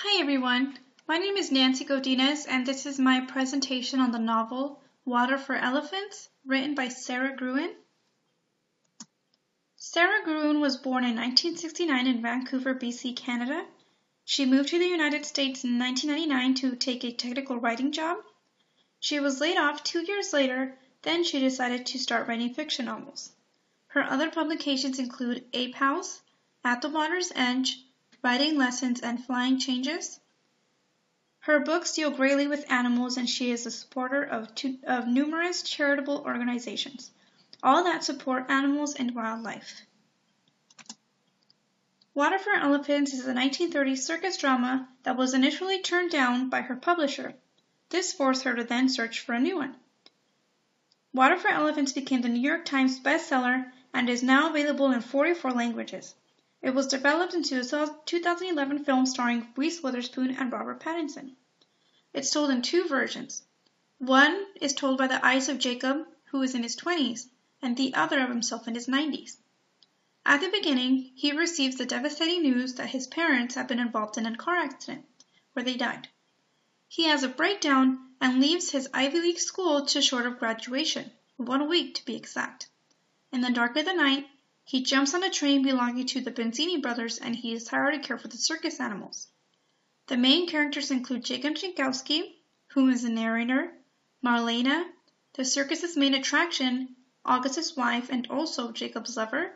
Hi everyone, my name is Nancy Godinez and this is my presentation on the novel Water for Elephants, written by Sarah Gruen. Sarah Gruen was born in 1969 in Vancouver, BC, Canada. She moved to the United States in 1999 to take a technical writing job. She was laid off 2 years later, then she decided to start writing fiction novels. Her other publications include Ape House, At the Water's Edge, Writing Lessons, and Flying Changes. Her books deal greatly with animals and she is a supporter of numerous charitable organizations, all that support animals and wildlife. Water for Elephants is a 1930s circus drama that was initially turned down by her publisher. This forced her to then search for a new one. Water for Elephants became the New York Times bestseller and is now available in 44 languages. It was developed into a 2011 film starring Reese Witherspoon and Robert Pattinson. It's told in two versions. One is told by the eyes of Jacob, who is in his 20s, and the other of himself in his 90s. At the beginning, he receives the devastating news that his parents have been involved in a car accident, where they died. He has a breakdown and leaves his Ivy League school just short of graduation, 1 week to be exact. In the dark of the night, he jumps on a train belonging to the Benzini brothers and he is hired to care for the circus animals. The main characters include Jacob Jankowski, who is the narrator, Marlena, the circus's main attraction, August's wife and also Jacob's lover,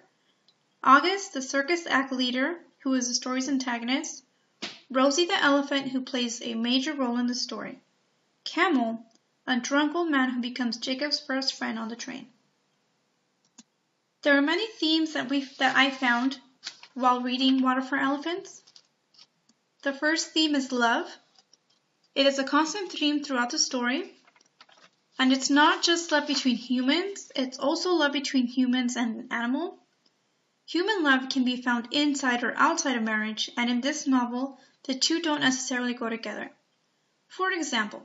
August, the circus act leader, who is the story's antagonist, Rosie the elephant, who plays a major role in the story, Camel, a drunk old man who becomes Jacob's first friend on the train. There are many themes that I found while reading Water for Elephants. The first theme is love. It is a constant theme throughout the story. And it's not just love between humans, it's also love between humans and an animal. Human love can be found inside or outside of marriage, and in this novel, the two don't necessarily go together. For example,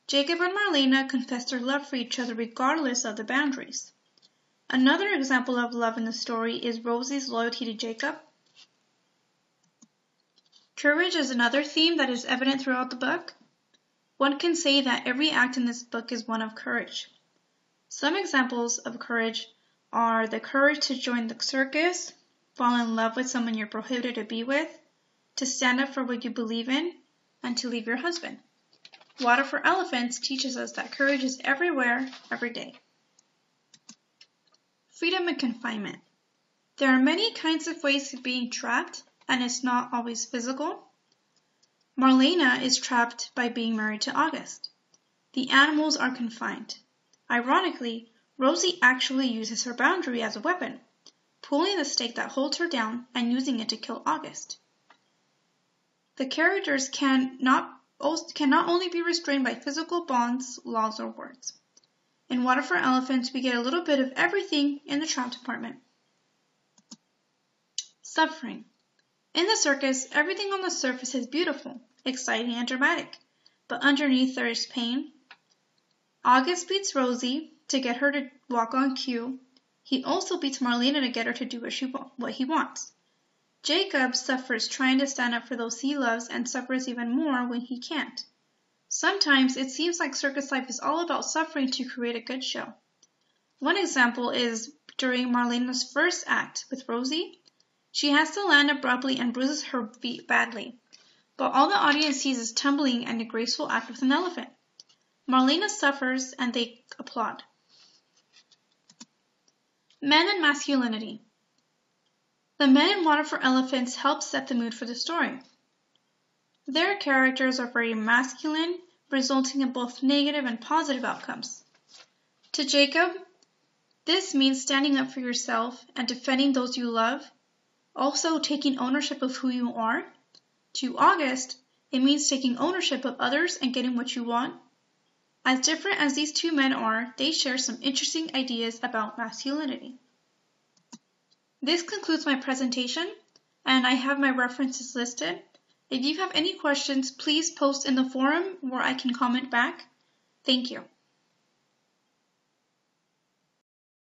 Jacob and Marlena confess their love for each other regardless of the boundaries. Another example of love in the story is Rosie's loyalty to Jacob. Courage is another theme that is evident throughout the book. One can say that every act in this book is one of courage. Some examples of courage are the courage to join the circus, fall in love with someone you're prohibited to be with, to stand up for what you believe in, and to leave your husband. Water for Elephants teaches us that courage is everywhere, every day. Freedom and confinement. There are many kinds of ways of being trapped, and it's not always physical. Marlena is trapped by being married to August. The animals are confined. Ironically, Rosie actually uses her boundary as a weapon, pulling the stake that holds her down and using it to kill August. The characters cannot only be restrained by physical bonds, laws, or words. In Water for Elephants, we get a little bit of everything in the trap department. Suffering. In the circus, everything on the surface is beautiful, exciting, and dramatic, but underneath there is pain. August beats Rosie to get her to walk on cue. He also beats Marlena to get her to do what he wants. Jacob suffers trying to stand up for those he loves and suffers even more when he can't. Sometimes it seems like circus life is all about suffering to create a good show. One example is during Marlena's first act with Rosie. She has to land abruptly and bruises her feet badly, but all the audience sees is tumbling and a graceful act with an elephant. Marlena suffers and they applaud. Men and masculinity. The men in Water for Elephants help set the mood for the story. Their characters are very masculine, resulting in both negative and positive outcomes. To Jacob, this means standing up for yourself and defending those you love, also taking ownership of who you are. To August, it means taking ownership of others and getting what you want. As different as these two men are, they share some interesting ideas about masculinity. This concludes my presentation, and I have my references listed. If you have any questions, please post in the forum where I can comment back. Thank you.